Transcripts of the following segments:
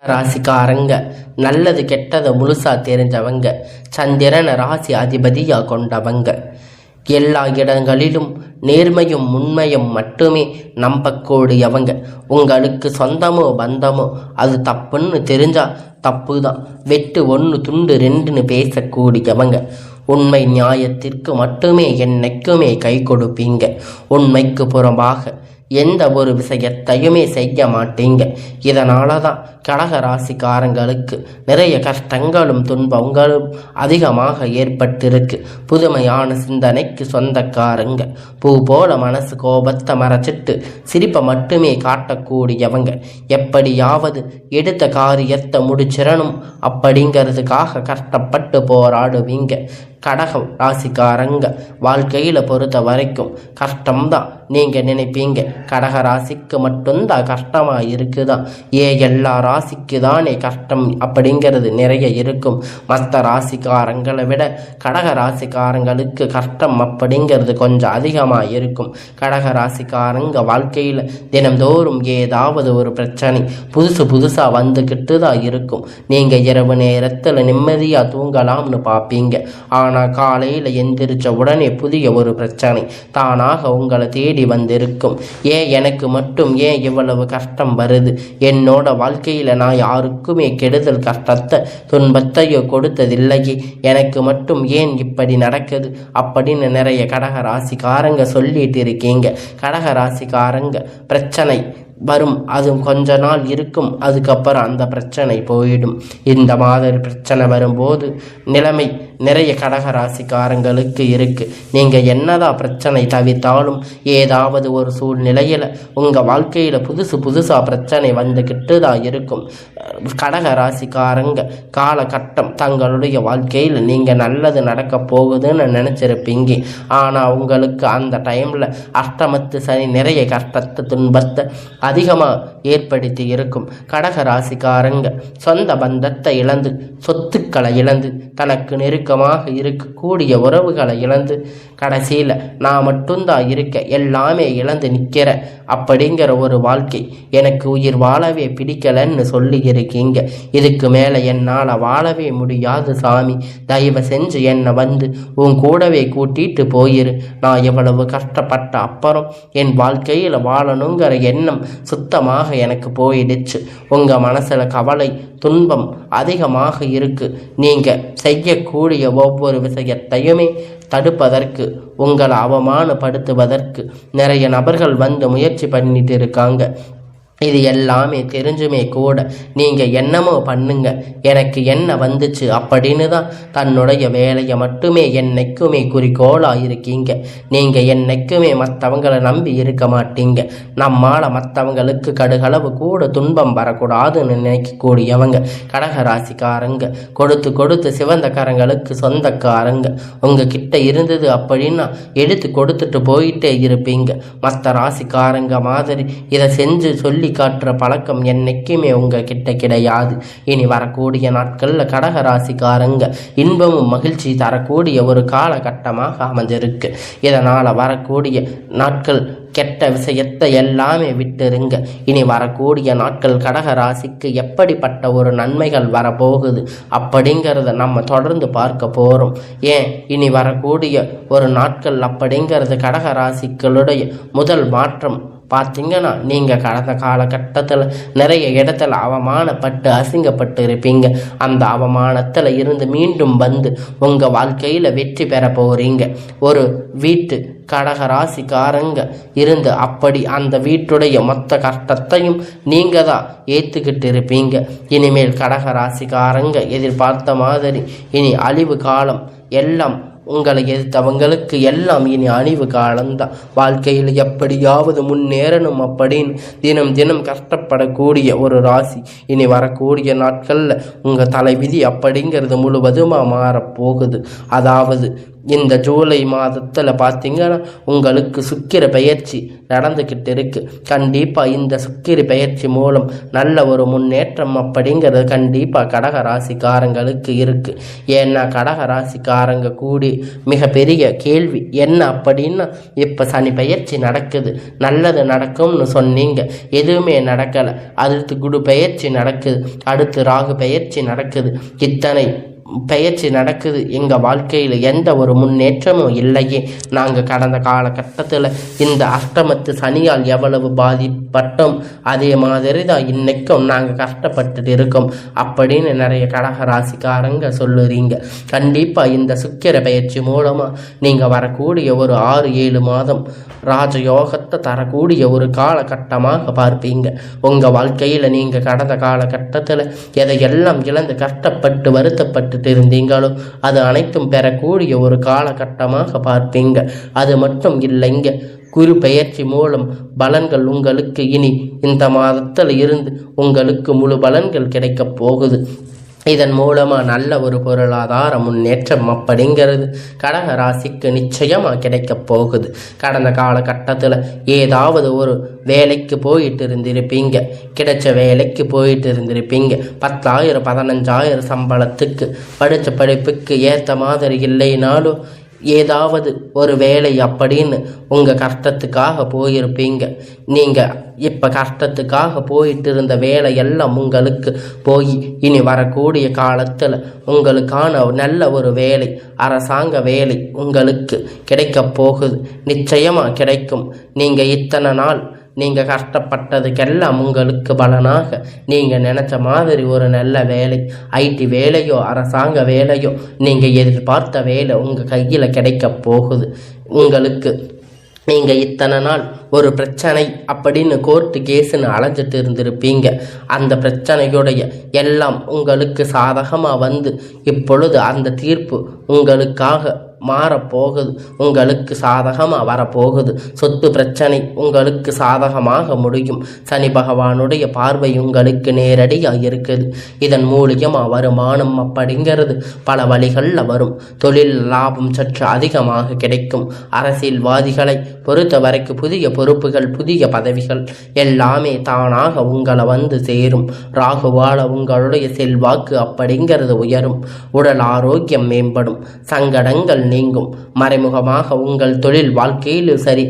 ராசிக்காரங்க நல்லது கெட்டதை முழுசா தெரிஞ்சவங்க, சந்திரன ராசி அதிபதியா கொண்டவங்க, எல்லா இடங்களிலும் நேர்மையும் உண்மையும் மட்டுமே நம்பக்கூடியவங்க. உங்களுக்கு சொந்தமோ பந்தமோ அது தப்புன்னு தெரிஞ்சா தப்பு தான், வெட்டு ஒன்று துண்டு ரெண்டுன்னு பேசக்கூடியவங்க. உண்மை நியாயத்திற்கு மட்டுமே என்னைக்குமே கை கொடுப்பீங்க. உண்மைக்கு புறம்பாக எந்த ஒரு விஷயத்தையுமே செய்ய மாட்டீங்க. இதனால தான் கடக ராசிக்காரங்களுக்கு நிறைய கஷ்டங்களும் துன்பங்களும் அதிகமாக ஏற்பட்டிருக்கு. புதுமையான சிந்தனைக்கு சொந்தக்காரங்க, பூ போல மனசு கோபத்தை மறைச்சிட்டு சிரிப்பை மட்டுமே காட்டக்கூடியவங்க. எப்படியாவது எடுத்த காரியத்தை முடிச்சிடணும் அப்படிங்கிறதுக்காக கஷ்டப்பட்டு போராடுவீங்க. கடகம் ராசிக்காரங்க வாழ்க்கையில் பொறுத்த வரைக்கும் கஷ்டம்தான் நீங்கள் நினைப்பீங்க. கடக ராசிக்கு மட்டும்தான் கஷ்டமாக இருக்குதான், எல்லா ராசிக்கு தானே கஷ்டம் அப்படிங்கிறது நிறைய இருக்கும். மற்ற ராசிக்காரங்களை விட கடக ராசிக்காரங்களுக்கு கஷ்டம் அப்படிங்கிறது கொஞ்சம் அதிகமாக இருக்கும். கடக ராசிக்காரங்க வாழ்க்கையில் தினந்தோறும் ஏதாவது ஒரு பிரச்சனை புதுசாக வந்துக்கிட்டு தான் இருக்கும். நீங்கள் இரவு நேரத்தில் நிம்மதியாக தூங்கலாம்னு பார்ப்பீங்க. ஆனால் காலையில் எந்திரிச்ச உடனே புதிய ஒரு பிரச்சனை தானாக உங்களை தேடி வந்திருக்கும். எனக்கு மட்டும் ஏன் இவ்வளவு கஷ்டம் வருது? என்னோட வாழ்க்கையில் நான் யாருக்குமே கெடுதல் கஷ்டத்தை துன்பத்தையோ கொடுத்ததில்லையே, எனக்கு மட்டும் ஏன் இப்படி நடக்குது அப்படின்னு நிறைய கடக ராசிக்காரங்க சொல்லிட்டு இருக்கீங்க. கடக ராசிக்காரங்க பிரச்சனை வரும், அது கொஞ்ச நாள் இருக்கும், அதுக்கப்புறம் அந்த பிரச்சனை போயிடும். இந்த மாதிரி பிரச்சனை வரும்போது நிலைமை நிறைய கடக ராசிக்காரங்களுக்கு இருக்கு. நீங்கள் என்னதான் பிரச்சனை தவிர்த்தாலும் ஏதாவது ஒரு சூழ்நிலையில் உங்கள் வாழ்க்கையில் புதுசாக பிரச்சனை வந்துக்கிட்டு தான் இருக்கும். கடக ராசிக்காரங்க காலகட்டம் தங்களுடைய வாழ்க்கையில் நீங்கள் நல்லது நடக்க போகுதுன்னு நினச்சிருப்பீங்க. ஆனால் உங்களுக்கு அந்த டைமில் அஷ்டமத்து சனி நிறைய கஷ்டத்தை துன்பத்தை அதிகமாக ஏற்படுத்தி இருக்கும். கடக ராசிக்காரங்க சொந்த பந்தத்தை இழந்து, சொத்துக்களை இழந்து, தனக்கு நெருக்கமாக இருக்கக்கூடிய உறவுகளை இழந்து, கடைசியில் நான் மட்டும்தான் இருக்க எல்லாமே இழந்து நிற்கிற அப்படிங்கிற ஒரு வாழ்க்கை எனக்கு உயிர் வாழவே பிடிக்கலன்னு சொல்லி இருக்கீங்க. இதுக்கு மேலே என்னால் வாழவே முடியாது சாமி, தயவு செஞ்சு என்னை வந்து உன் கூடவே கூட்டிட்டு போயிரு. நான் எவ்வளவு கஷ்டப்பட்ட அப்புறம் என் வாழ்க்கையில் வாழணுங்கிற எண்ணம் சுத்தமாக எனக்கு போயிடுச்சு. உங்கள் மனசில் கவலை துன்பம் அதிகமாக இருக்கு. நீங்கள் செய்யக்கூடிய ஒவ்வொரு விஷயத்தையுமே தடுப்பதற்கு, உங்களை அவமானப்படுத்துவதற்கு நிறைய நபர்கள் வந்து முயற்சி பண்ணிட்டு இருக்காங்க. இது எல்லாமே தெரிஞ்சுமே கூட நீங்கள் என்னமோ பண்ணுங்க, எனக்கு என்ன வந்துச்சு அப்படின்னு தான் தன்னுடைய வேலையை மட்டுமே என்னைக்குமே குறிக்கோளாக இருக்கீங்க. நீங்கள் என்னைக்குமே மற்றவங்களை நம்பி இருக்க மாட்டீங்க. நம்மால் மற்றவங்களுக்கு கடுகளவு கூட துன்பம் வரக்கூடாதுன்னு நினைக்கக்கூடியவங்க கடக ராசிக்காரங்க. கொடுத்து சிவந்த கரங்களுக்கு சொந்தக்காரங்க. உங்கள் கிட்ட இருந்தது அப்படின்னா எடுத்து கொடுத்துட்டு போயிட்டே இருப்பீங்க. மற்ற ராசிக்காரங்க மாதிரி இதை செஞ்சு சொல்லி காட்டுற பழக்கம் என்னைக்குமே உங்ககிட்ட கிடையாது. இனி வரக்கூடிய நாட்களில் கடக ராசிக்காரங்க இன்பமும் மகிழ்ச்சி தரக்கூடிய ஒரு காலகட்டமாக அமைஞ்சிருக்கு. இதனால் வரக்கூடிய நாட்கள் கெட்ட விஷயத்தை எல்லாமே விட்டுருங்க. இனி வரக்கூடிய நாட்கள் கடக ராசிக்கு எப்படிப்பட்ட ஒரு நன்மைகள் வரப்போகுது அப்படிங்கிறத நம்ம தொடர்ந்து பார்க்க போகிறோம். இனி வரக்கூடிய ஒரு நாட்கள் அப்படிங்கிறது கடக ராசிகளுடைய முதல் மாற்றம் பார்த்தீங்கன்னா, நீங்கள் கடந்த காலகட்டத்தில் நிறைய இடத்துல அவமானப்பட்டு அசிங்கப்பட்டு இருப்பீங்க. அந்த அவமானத்தில் இருந்து மீண்டும் வந்து உங்கள் வாழ்க்கையில் வெற்றி பெற போகிறீங்க. ஒரு வீட்டு கடக ராசிக்காரங்க இருந்து அப்படி அந்த வீட்டுடைய மொத்த கஷ்டத்தையும் நீங்கள் தான் ஏற்றுக்கிட்டு இருப்பீங்க. இனிமேல் கடக ராசிக்காரங்க எதிர்பார்த்த மாதிரி இனி அழிவு காலம் எல்லாம் உங்களை எதிர்த்தவங்களுக்கு எல்லாம் இனி அழிவு காலம்தான். வாழ்க்கையில் எப்படியாவது முன்னேறணும் அப்படின்னு தினம் கஷ்டப்படக்கூடிய ஒரு ராசி இனி வரக்கூடிய நாட்களில் உங்கள் தலைவிதி அப்படிங்கிறது முழுவதுமாக மாறப்போகுது. அதாவது இந்த ஜூலை மாதத்தில் பார்த்தீங்கன்னா உங்களுக்கு சுக்கிர பயிற்சி நடந்துக்கிட்டு இருக்கு. கண்டிப்பாக இந்த சுக்கிர பயிற்சி மூலம் நல்ல ஒரு முன்னேற்றம் அப்படிங்கிறது கண்டிப்பாக கடக ராசிக்காரங்களுக்கு இருக்கு. ஏன்னா கடக ராசிக்காரங்க கூடி மிகப்பெரிய கேள்வி என்ன அப்படின்னா, இப்போ சனி பயிற்சி நடக்குது, நல்லது நடக்கும்னு சொன்னீங்க, எதுவுமே நடக்கலை. அடுத்து குரு பயிற்சி நடக்குது, அடுத்து ராகு பயிற்சி நடக்குது, இத்தனை பயிற்சி நடக்குது, எங்கள் வாழ்க்கையில் எந்த ஒரு முன்னேற்றமும் இல்லையே. நாங்கள் கடந்த காலகட்டத்தில் இந்த அஷ்டமத்து சனியால் எவ்வளவு பாதிப்பட்டோம், அதே மாதிரி தான் இன்னைக்கும் நாங்கள் கஷ்டப்பட்டுட்டு இருக்கோம் அப்படின்னு நிறைய கடக ராசிக்காரங்க சொல்லுறீங்க. கண்டிப்பாக இந்த சுக்கிர பயிற்சி மூலமாக நீங்கள் வரக்கூடிய ஒரு 6-7 மாதம் ராஜயோகத்தை தரக்கூடிய ஒரு காலகட்டமாக பார்ப்பீங்க. உங்கள் வாழ்க்கையில் நீங்கள் கடந்த காலகட்டத்தில் எதையெல்லாம் இழந்து கஷ்டப்பட்டு வருத்தப்பட்டு இருந்தீங்களோ அது அனைத்தும் பெறக்கூடிய ஒரு காலகட்டமாக பார்ப்பீங்க. அது மட்டும் இல்லைங்க, குரு பெயர்ச்சி மூலம் பலன்கள் உங்களுக்கு இனி இந்த மாதத்தில் இருந்து உங்களுக்கு முழு பலன்கள் கிடைக்கப் போகுது. இதன் மூலமாக நல்ல ஒரு பொருளாதார முன்னேற்றம் அப்படிங்கிறது கடக ராசிக்கு நிச்சயமாக கிடைக்கப் போகுது. கடந்த காலகட்டத்தில் ஏதாவது ஒரு வேலைக்கு போயிட்டு இருந்திருப்பீங்க, கிடைச்ச வேலைக்கு போயிட்டு இருந்திருப்பீங்க, 10,000 15,000 சம்பளத்துக்கு படித்த படிப்புக்கு ஏற்ற மாதிரி இல்லைனாலும் ஏதாவது ஒரு வேலை அப்படின்னு உங்கள் கஷ்டத்துக்காக போயிருப்பீங்க. நீங்கள் இப்போ கஷ்டத்துக்காக போயிட்டு இருந்த வேலையெல்லாம் உங்களுக்கு போய் இனி வரக்கூடிய காலத்தில் உங்களுக்கான நல்ல ஒரு வேலை, அரசாங்க வேலை உங்களுக்கு கிடைக்கப் போகுது. நிச்சயமாக கிடைக்கும். நீங்கள் இத்தனை நாள் நீங்கள் கஷ்டப்பட்டதுக்கெல்லாம் உங்களுக்கு பலனாக நீங்கள் நினச்ச மாதிரி ஒரு நல்ல வேலை, ஐடி வேலையோ அரசாங்க வேலையோ நீங்கள் எதிர்பார்த்த வேலை உங்கள் கையில் கிடைக்க போகுது. உங்களுக்கு நீங்கள் இத்தனை நாள் ஒரு பிரச்சனை அப்படின்னு கோர்ட்டு கேஸுன்னு அலைஞ்சிட்டு இருந்திருப்பீங்க. அந்த பிரச்சனையுடைய எல்லாம் உங்களுக்கு சாதகமாக வந்து இப்பொழுது அந்த தீர்ப்பு உங்களுக்காக மாறப்போகுது, உங்களுக்கு சாதகமாக வரப்போகுது. சொத்து பிரச்சனை உங்களுக்கு சாதகமாக முடியும். சனி பகவானுடைய பார்வை உங்களுக்கு நேரடியாக இருக்குது. இதன் மூலியமாக வருமானம் அப்படிங்கிறது பல வழிகளில் வரும். தொழில் லாபம் சற்று அதிகமாக கிடைக்கும். அரசியல்வாதிகளை பொறுத்த வரைக்கும் புதிய பொறுப்புகள், புதிய பதவிகள் எல்லாமே தானாக உங்களை வந்து சேரும். ராகுவால உங்களுடைய செல்வாக்கு அப்படிங்கிறது உயரும். உடல் ஆரோக்கியம் மேம்படும். சங்கடங்கள் நீங்கும். மறைமுகமாக உங்கள் தொழில் வாழ்க்கையிலும் சரி,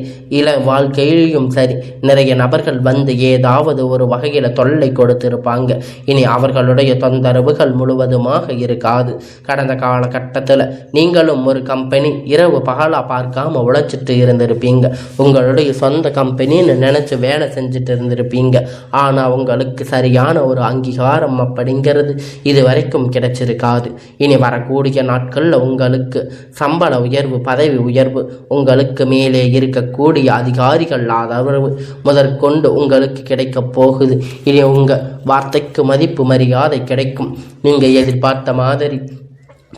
வாழ்க்கையிலும் சரி, நிறைய நபர்கள் வந்து ஏதாவது ஒரு வகையில் தொல்லை கொடுத்திருப்பாங்க. இனி அவர்களுடைய தொந்தரவுகள் முழுவதுமாக இருக்காது. கடந்த காலகட்டத்தில் நீங்களும் ஒரு கம்பெனி இரவு பகலாக பார்க்காம உழைச்சிட்டு இருந்திருப்பீங்க. உங்களுடைய சொந்த கம்பெனின்னு நினச்சி வேலை செஞ்சுட்டு இருந்திருப்பீங்க. ஆனால் உங்களுக்கு சரியான ஒரு அங்கீகாரம் அப்படிங்கிறது இது வரைக்கும் கிடைச்சிருக்காது. இனி வரக்கூடிய நாட்களில் உங்களுக்கு சம்பள உயர்வு, பதவி உயர்வு, உங்களுக்கு மேலே இருக்கக்கூடிய அதிகாரிகள் ஆதரவு முதற்கொண்டு உங்களுக்கு கிடைக்கப் போகுது. இனி உங்கள் வார்த்தைக்கு மதிப்பு மரியாதை கிடைக்கும். நீங்கள் எதிர்பார்த்த மாதிரி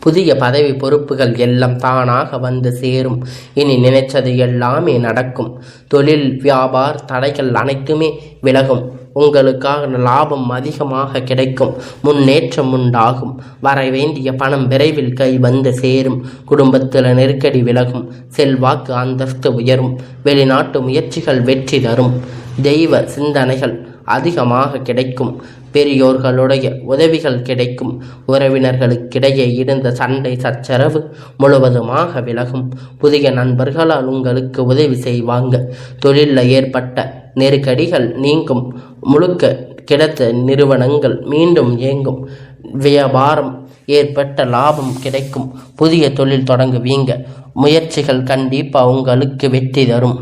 புதிய பதவி பொறுப்புகள் எல்லாம் தானாக வந்து சேரும். இனி நினைச்சது எல்லாமே நடக்கும். தொழில் வியாபார தடைகள் அனைத்துமே விலகும். உங்களுக்காக லாபம் அதிகமாக கிடைக்கும். முன்னேற்றம் உண்டாகும். வர வேண்டிய பணம் விரைவில் கை வந்து சேரும். குடும்பத்தில் நெருக்கடி விலகும். செல்வாக்கு அந்தஸ்து உயரும். வெளிநாட்டு முயற்சிகள் வெற்றி தரும். தெய்வ சிந்தனைகள் அதிகமாக கிடைக்கும். பெரியோர்களுடைய உதவிகள் கிடைக்கும். உறவினர்களுக்கிடையே இருந்த சண்டை சச்சரவு முழுவதுமாக விலகும். புதிய நண்பர்களால் உங்களுக்கு உதவி செய்வாங்க. தொழிலில் ஏற்பட்ட நெருக்கடிகள் நீங்கும். முழுக்க கிடைத்த நிறுவனங்கள் மீண்டும் இயங்கும். வியாபாரம் ஏற்பட்ட லாபம் கிடைக்கும். புதிய தொழில் தொடங்குவீங்க. முயற்சிகள் கண்டிப்பாக உங்களுக்கு வெற்றி தரும்.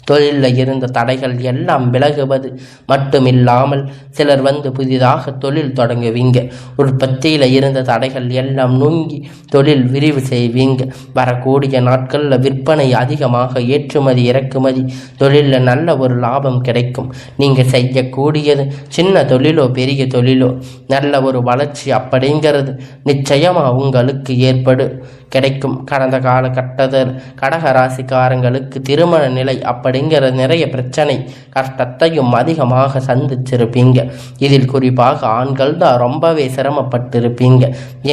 தொழிலில் இருந்த தடைகள் எல்லாம் விலகுவது மட்டுமில்லாமல் சிலர் வந்து புதிதாக தொழில் தொடங்குவீங்க. உற்பத்தியில் இருந்த தடைகள் எல்லாம் நுங்கி தொழில் விரிவு செய்வீங்க. வரக்கூடிய நாட்களில் விற்பனை அதிகமாக, ஏற்றுமதி இறக்குமதி தொழிலில் நல்ல ஒரு லாபம் கிடைக்கும். நீங்கள் செய்யக்கூடியது சின்ன தொழிலோ பெரிய தொழிலோ நல்ல ஒரு வளர்ச்சி அப்படிங்கிறது நிச்சயமாக உங்களுக்கு ஏற்படும். கிடைக்கும். கடந்த காலகட்டத்தில் கடகராசிக்காரங்களுக்கு திருமண நிலை அப்படிங்கிற நிறைய பிரச்சனை கஷ்டத்தையும் அதிகமாக சந்திச்சிருப்பீங்க. இதில் குறிப்பாக ஆண்கள் தான் ரொம்பவே சிரமப்பட்டிருப்பீங்க.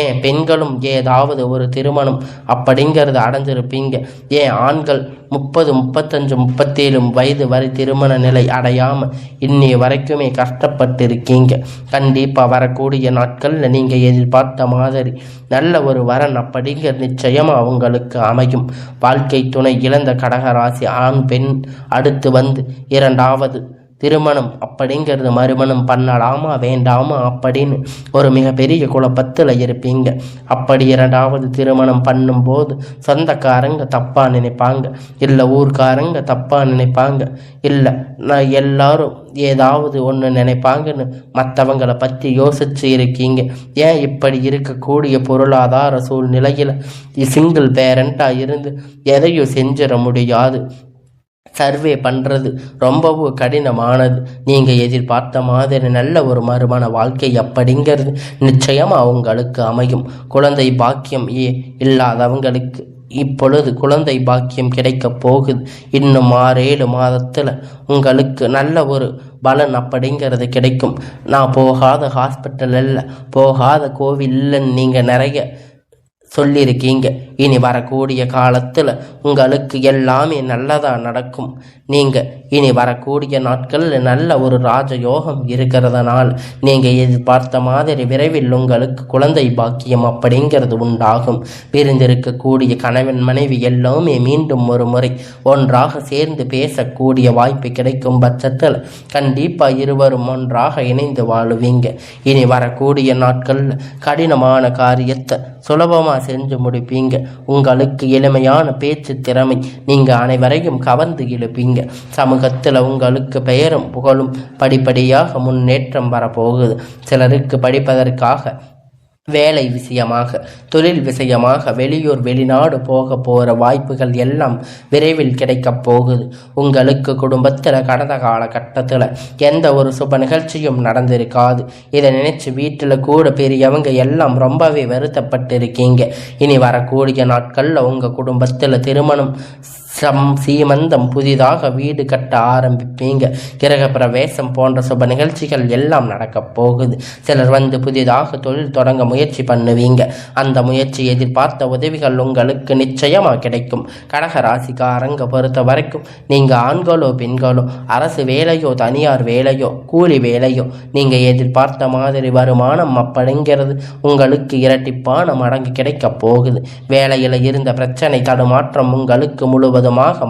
ஏன் பெண்களும் ஏதாவது ஒரு திருமணம் அப்படிங்கிறது அடைஞ்சிருப்பீங்க. ஏன் ஆண்கள் 30, 35, 37 வயது வரை திருமண நிலை அடையாம இன்னைய வரைக்குமே கஷ்டப்பட்டிருக்கீங்க. கண்டிப்பா வரக்கூடிய நாட்கள்ல நீங்க எதிர்பார்த்த மாதிரி நல்ல ஒரு வரன் அப்படிங்கிற நிச்சயமா அவங்களுக்கு அமையும். வாழ்க்கை துணை இழந்த கடகராசி ஆண் பெண் அடுத்து வந்து இரண்டாவது திருமணம் அப்படிங்கிறது மறுமணம் பண்ணலாமா வேண்டாமா அப்படின்னு ஒரு மிகப்பெரிய குழப்பத்தில் இருப்பீங்க. அப்படி இரண்டாவது திருமணம் பண்ணும்போது சொந்தக்காரங்க தப்பாக நினைப்பாங்க, இல்லை ஊர்க்காரங்க தப்பாக நினைப்பாங்க, இல்லை நான் எல்லாரும் ஏதாவது ஒன்று நினைப்பாங்கன்னு மற்றவங்களை பற்றி யோசிச்சு இருக்கீங்க. ஏன் இப்படி இருக்கக்கூடிய பொருளாதார சூழ்நிலையில் சிங்கிள் பேரண்டாக இருந்து எதையும் செஞ்சிட முடியாது. சர்வே பண்ணுறது ரொம்பவும் கடினமானது. நீங்கள் எதிர்பார்த்த மாதிரி நல்ல ஒரு மறுமண வாழ்க்கை அப்படிங்கிறது நிச்சயமாக அவங்களுக்கு அமையும். குழந்தை பாக்கியம் இல்லாதவங்களுக்கு இப்பொழுது குழந்தை பாக்கியம் கிடைக்க போகுது. இன்னும் 6-7 மாதத்தில் உங்களுக்கு நல்ல ஒரு பலன் அப்படிங்கிறது கிடைக்கும். நான் போகாத ஹாஸ்பிட்டல் இல்லை, போகாத கோவில் இல்லைன்னு நீங்கள் நிறைய சொல்லியிருக்கீங்க. இனி வரக்கூடிய காலத்தில் உங்களுக்கு எல்லாமே நல்லதாக நடக்கும். நீங்கள் இனி வரக்கூடிய நாட்களில் நல்ல ஒரு ராஜயோகம் இருக்கிறதுனால நீங்கள் எதிர்பார்த்த மாதிரி விரைவில் உங்களுக்கு குழந்தை பாக்கியம் அப்படிங்கிறது உண்டாகும். பிரிந்திருக்கக்கூடிய கணவன் மனைவி எல்லாமே மீண்டும் ஒரு முறை ஒன்றாக சேர்ந்து பேசக்கூடிய வாய்ப்பு கிடைக்கும் பட்சத்தில் கண்டிப்பாக இருவரும் ஒன்றாக இணைந்து வாழுவீங்க. இனி வரக்கூடிய நாட்களில் கடினமான காரியத்தை சுலபமாக செஞ்சு முடிப்பீங்க. உங்களுக்கு எளிமையான பேச்சு திறமை நீங்கள் அனைவரையும் கவர்ந்து இழுப்பீங்க. சமூகத்தில் உங்களுக்கு பெயரும் புகழும் படிப்படியாக முன்னேற்றம் வரப்போகுது. சிலருக்கு படிப்பதற்காக, வேலை விஷயமாக, தொழில் விஷயமாக வெளியூர் வெளிநாடு போகிற வாய்ப்புகள் எல்லாம் விரைவில் கிடைக்கப் போகுது. உங்களுக்கு குடும்பத்தில் கடந்த காலகட்டத்தில் எந்த ஒரு சுப நிகழ்ச்சியும் நடந்திருக்காது. இதை நினைச்சு வீட்டில் கூட பெரியவங்க எல்லாம் ரொம்பவே வருத்தப்பட்டிருக்கீங்க. இனி வரக்கூடிய நாட்களில் உங்கள் குடும்பத்தில் திருமணம், சீமந்தம், புதிதாக வீடு கட்ட ஆரம்பிப்பீங்க. கிரக பிரவேசம் போன்ற சுப நிகழ்ச்சிகள் எல்லாம் நடக்கப் போகுது. சிலர் வந்து புதிதாக தொழில் தொடங்க முயற்சி பண்ணுவீங்க. அந்த முயற்சி எதிர்பார்த்த உதவிகள் உங்களுக்கு நிச்சயமாக கிடைக்கும். கடகராசிக்காரங்க பொறுத்த வரைக்கும் நீங்கள் ஆண்களோ பெண்களோ, அரசு வேலையோ தனியார் வேலையோ கூலி வேலையோ, நீங்கள் எதிர்பார்த்த மாதிரி வருமானம் அப்படிங்கிறது உங்களுக்கு இரட்டிப்பான மடங்கு கிடைக்கப் போகுது. வேலையில் இருந்த பிரச்சனை தடுமாற்றம் உங்களுக்கு முழுவதுமாக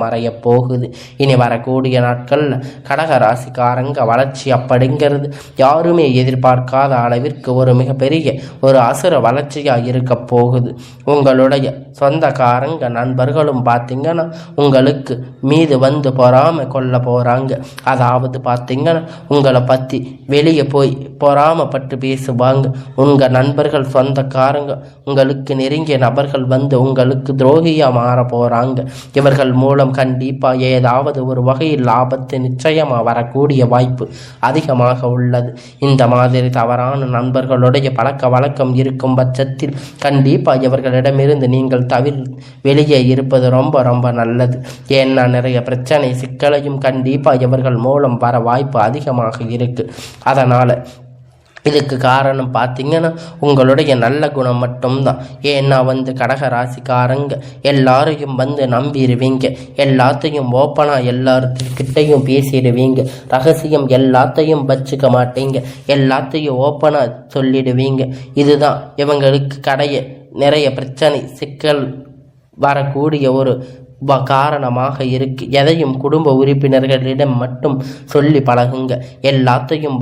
மறைய போகுது. இனி வரக்கூடிய நாட்கள்ல கடகராசிக்காரங்க வளர்ச்சி அப்படிங்கிறது யாருமே எதிர்பார்க்காத அளவிற்கு ஒரு மிகப்பெரிய ஒரு அசுர வளர்ச்சியா இருக்க போகுது. உங்களுடைய சொந்தக்காரங்க நண்பர்களும் பார்த்தீங்கன்னா உங்களுக்கு மீது வந்து பொறாம கொள்ள போறாங்க. அதாவது பார்த்தீங்கன்னா உங்களை பத்தி வெளியே போய் பொறாமப்பட்டு பேசுவாங்க. உங்க நண்பர்கள், சொந்தக்காரங்க, உங்களுக்கு நெருங்கிய நபர்கள் வந்து உங்களுக்கு துரோகியா மாற போறாங்க. இவர்கள் மூலம் கண்டிப்பாக ஏதாவது ஒரு வகையில் ஆபத்து நிச்சயமாக வரக்கூடிய வாய்ப்பு அதிகமாக உள்ளது. இந்த மாதிரி தவறான நண்பர்களுடைய பழக்க வழக்கம் இருக்கும் பட்சத்தில் கண்டிப்பாக இவர்களிடமிருந்து நீங்கள் வெளியே இருப்பது ரொம்ப ரொம்ப நல்லது. ஏன்னா நிறைய பிரச்சனை சிக்கலையும் கண்டிப்பாக இவர்கள் மூலம் வர வாய்ப்பு அதிகமாக இருக்கு. அதனால இதுக்கு காரணம் பார்த்தீங்கன்னா உங்களுடைய நல்ல குணம் மட்டும்தான். ஏன்னா கடகராசிக்காரங்க எல்லாரையும் நம்பிடுவீங்க. எல்லாத்தையும் ஓப்பனாக எல்லார்கிட்டையும் பேசிடுவீங்க. ரகசியம் எல்லாத்தையும் வச்சுக்க மாட்டீங்க. எல்லாத்தையும் ஓப்பனாக சொல்லிடுவீங்க. இதுதான் இவங்களுக்கு நிறைய பிரச்சனை சிக்கல் வரக்கூடிய ஒரு காரணமாக இருக்கு. எதையும் குடும்ப உறுப்பினர்களிடம் மட்டும் சொல்லி பழகுங்க. எல்லாத்தையும்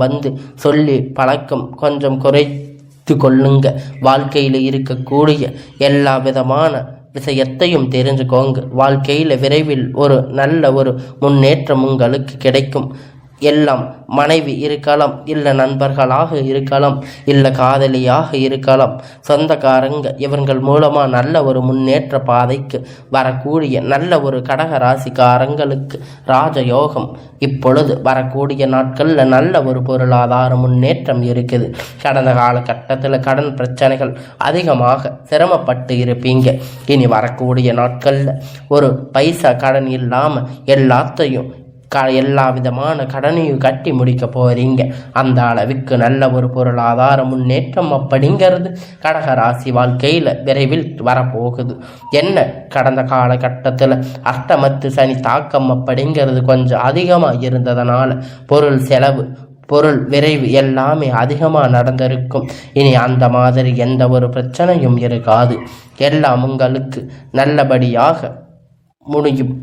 சொல்லி பழக்கம் கொஞ்சம் குறைத்து கொள்ளுங்க. வாழ்க்கையில் இருக்கக்கூடிய எல்லா விதமான விஷயத்தையும் தெரிஞ்சுக்கோங்க. வாழ்க்கையில் விரைவில் ஒரு நல்ல ஒரு முன்னேற்றம் உங்களுக்கு கிடைக்கும். எல்லாம் மனைவி இருக்கலாம், இல்லை நண்பர்களாக இருக்கலாம், இல்லை காதலியாக இருக்கலாம், சொந்தக்காரங்க இவர்கள் மூலமாக நல்ல ஒரு முன்னேற்ற பாதைக்கு வரக்கூடிய நல்ல ஒரு கடக ராசிக்காரங்களுக்கு ராஜயோகம் இப்பொழுது வரக்கூடிய நாட்களில் நல்ல ஒரு பொருளாதார முன்னேற்றம் இருக்குது. கடந்த காலகட்டத்தில் கடன் பிரச்சனைகள் அதிகமாக சிரமப்பட்டு இருப்பீங்க. இனி வரக்கூடிய நாட்களில் ஒரு பைசா கடன் இல்லாமல் எல்லாத்தையும் எல்லா விதமான கடனையும் கட்டி முடிக்க போறீங்க. அந்த அளவுக்கு நல்ல ஒரு பொருளாதார முன்னேற்றம் அப்படிங்கிறது கடகராசி வாழ்க்கையில் விரைவில் வரப்போகுது. என்ன கடந்த காலகட்டத்தில் அஷ்டமத்து சனி தாக்கம் அப்படிங்கிறது கொஞ்சம் அதிகமாக இருந்ததுனால பொருள் செலவு பொருள் விரைவு எல்லாமே அதிகமாக நடந்திருக்கும். இனி அந்த மாதிரி எந்த ஒரு பிரச்சனையும் இருக்காது. எல்லாம் உங்களுக்கு நல்லபடியாக முடியும்.